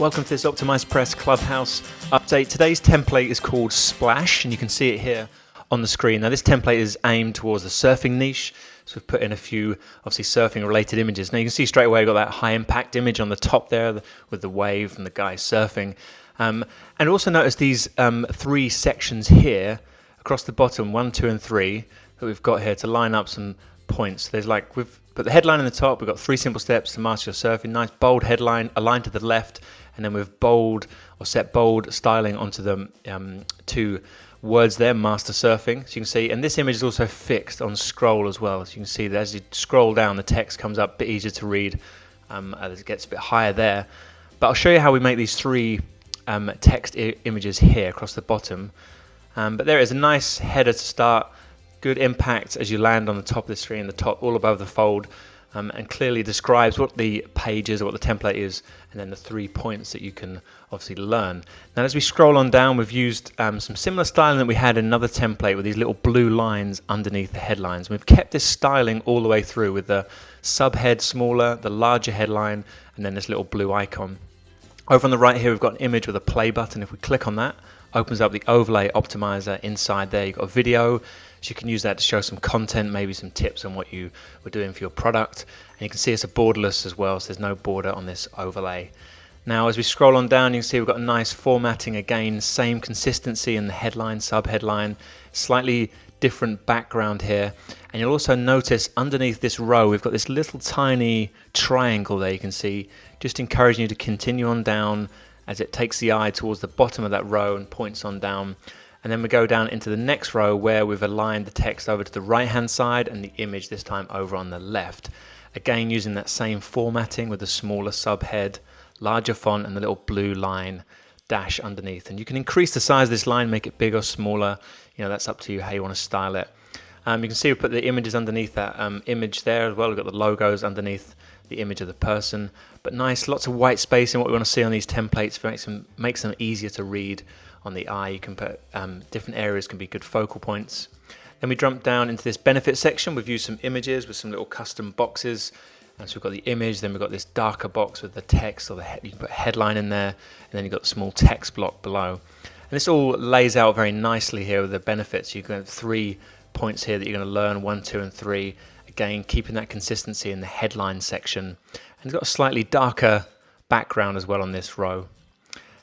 Welcome to this OptimizePress Clubhouse update. Today's template is called Splash, and you can see it here on the screen. Now this template is aimed towards the surfing niche, so we've put in a few obviously surfing related images. Now you can see straight away we've got that high impact image on the top there with the wave and the guy surfing. And also notice these three sections here across the bottom, 1, 2 and 3, that we've got here to line up some points. There's like, we've put the headline in the top, we've got 3 simple steps to master your surfing, nice bold headline, aligned to the left, and then with bold or set bold styling onto the 2 words there, master surfing. So you can see, and this image is also fixed on scroll as well. So you can see that as you scroll down, the text comes up a bit easier to read as it gets a bit higher there. But I'll show you how we make these 3 text images here across the bottom. But there is a nice header to start, good impact as you land on the top of the screen, the top all above the fold, and clearly describes what the page is or what the template is, and then the 3 points that you can obviously learn. Now as we scroll on down, we've used some similar styling that we had in another template with these little blue lines underneath the headlines. We've kept this styling all the way through with the subhead smaller, the larger headline, and then this little blue icon. Over on the right here we've got an image with a play button. If we click on that, opens up the overlay optimizer. Inside there you've got a video, so you can use that to show some content, maybe some tips on what you were doing for your product. And you can see it's a borderless as well, so there's no border on this overlay. Now as we scroll on down, you can see we've got a nice formatting again, same consistency in the headline, sub-headline, slightly different background here. And you'll also notice underneath this row we've got this little tiny triangle there, you can see, just encouraging you to continue on down as it takes the eye towards the bottom of that row and points on down. And then we go down into the next row where we've aligned the text over to the right hand side and the image this time over on the left. Again using that same formatting with the smaller subhead, larger font and the little blue line dash underneath. And you can increase the size of this line, make it bigger or smaller, you know, that's up to you how you want to style it. You can see we put the images underneath that image there as well. We've got the logos underneath the image of the person, but nice, lots of white space in what we want to see on these templates, makes them easier to read on the eye. You can put different areas can be good focal points. Then we jump down into this benefit section. We've used some images with some little custom boxes. And so we've got the image, then we've got this darker box with the text, or you can put a headline in there, and then you've got the small text block below. And this all lays out very nicely here with the benefits. You can have 3 points here that you're going to learn, 1, 2 and 3. Again, keeping that consistency in the headline section. And it's got a slightly darker background as well on this row.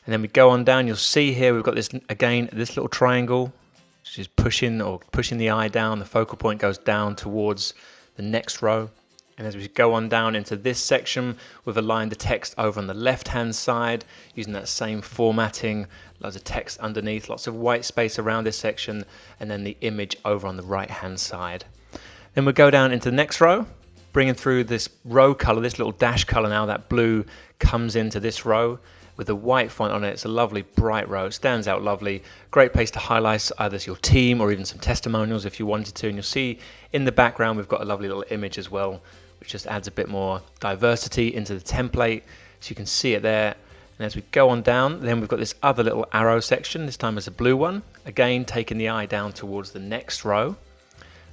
And then we go on down, you'll see here we've got this, again, this little triangle, which is pushing the eye down. The focal point goes down towards the next row. And as we go on down into this section, we've aligned the text over on the left-hand side, using that same formatting, lots of text underneath, lots of white space around this section, and then the image over on the right-hand side. Then we'll go down into the next row, bringing through this row color, this little dash color now, that blue comes into this row with the white font on it. It's a lovely bright row, it stands out lovely. Great place to highlight either your team or even some testimonials if you wanted to. And you'll see in the background we've got a lovely little image as well, which just adds a bit more diversity into the template, so you can see it there. And as we go on down, then we've got this other little arrow section, this time it's a blue one, again taking the eye down towards the next row.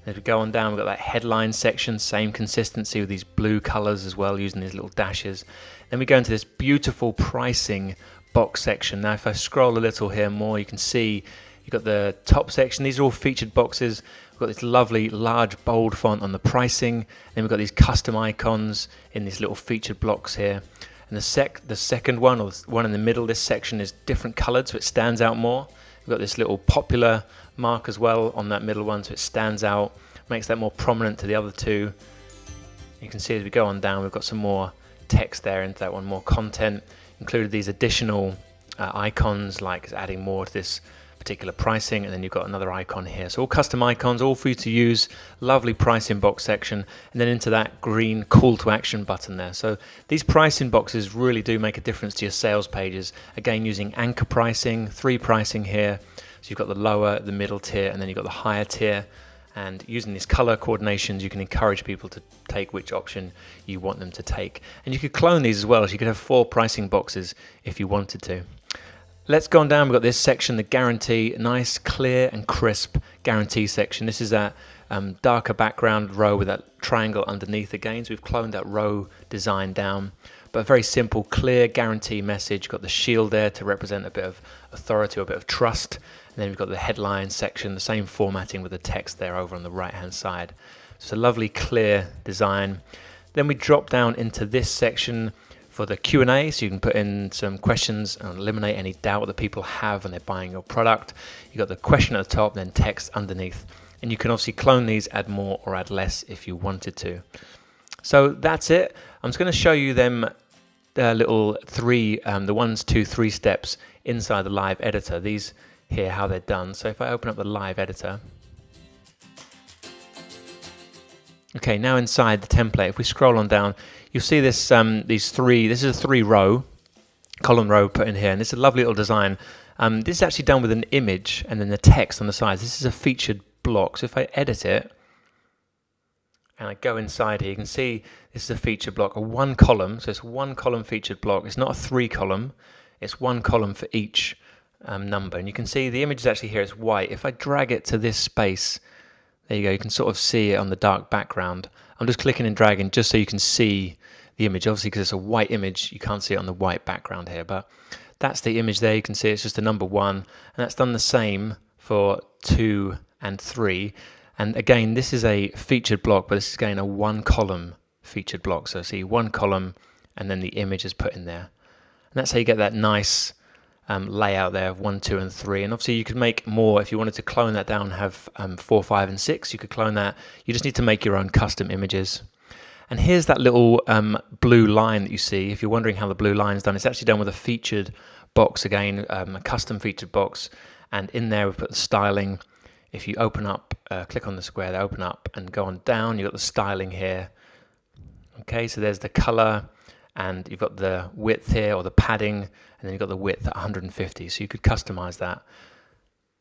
And as we go on down, we've got that headline section, same consistency with these blue colors as well, using these little dashes. Then we go into this beautiful pricing box section. Now if I scroll a little here more, you can see you've got the top section, these are all featured boxes. We've got this lovely large bold font on the pricing, then we've got these custom icons in these little featured blocks here. And the second one, or the one in the middle, this section is different coloured, so it stands out more. We've got this little popular mark as well on that middle one, so it stands out, makes that more prominent to the other 2. You can see as we go on down, we've got some more text there into that one, more content, included these additional icons, like adding more to this particular pricing, and then you've got another icon here. So all custom icons, all for you to use, lovely pricing box section, and then into that green call to action button there. So these pricing boxes really do make a difference to your sales pages. Again, using anchor pricing, 3 pricing here. So you've got the lower, the middle tier, and then you've got the higher tier. And using these color coordinations, you can encourage people to take which option you want them to take. And you could clone these as well, so you could have 4 pricing boxes if you wanted to. Let's go on down, we've got this section, the guarantee, nice, clear and crisp guarantee section. This is that darker background row with that triangle underneath again. So we've cloned that row design down, but a very simple, clear guarantee message. You've got the shield there to represent a bit of authority or a bit of trust. And then we've got the headline section, the same formatting with the text there over on the right hand side. So it's a lovely clear design. Then we drop down into this section for the Q&A, so you can put in some questions and eliminate any doubt that people have when they're buying your product. You've got the question at the top, then text underneath. And you can obviously clone these, add more or add less if you wanted to. So that's it. I'm just going to show you them little three, the 1, 2, 3 steps inside the live editor. These here, how they're done. So if I open up the live editor. Okay, now inside the template, if we scroll on down, you'll see this, this is a 3 column row put in here, and this is a lovely little design. This is actually done with an image and then the text on the sides. This is a featured block. So if I edit it and I go inside here, you can see this is a featured block, a 1 column. So it's 1 column featured block. It's not a 3 column. It's 1 column for each number. And you can see the image is actually here. It's white. If I drag it to this space, there you go. You can sort of see it on the dark background. I'm just clicking and dragging just so you can see the image. Obviously, because it's a white image, you can't see it on the white background here. But that's the image there. You can see it's just a number 1. And that's done the same for 2 and 3. And again, this is a featured block, but this is again a 1 column featured block. So see 1 column and then the image is put in there. And that's how you get that nice layout there of 1, 2, and 3. And obviously you could make more if you wanted to clone that down, have 4, 5, and 6. You could clone that. You just need to make your own custom images. And here's that little blue line that you see. If you're wondering how the blue line is done, it's actually done with a featured box again, a custom featured box. And in there we've put the styling. If you open up, click on the square there, open up and go on down, you've got the styling here. Okay, so there's the color, and you've got the width here, or the padding, and then you've got the width at 150, so you could customize that.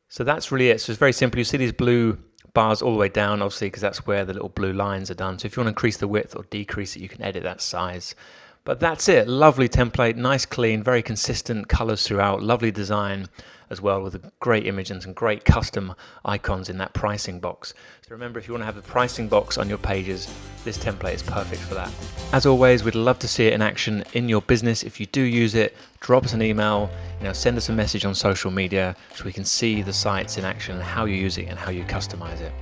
So that's really it. So it's very simple. You see these blue bars all the way down, obviously, because that's where the little blue lines are done. So if you want to increase the width or decrease it, you can edit that size. But that's it. Lovely template, nice, clean, very consistent colors throughout, lovely design as well, with a great image and some great custom icons in that pricing box. So remember, if you want to have the pricing box on your pages, this template is perfect for that. As always, we'd love to see it in action in your business. If you do use it, drop us an email, send us a message on social media so we can see the sites in action, how you use it and how you customize it.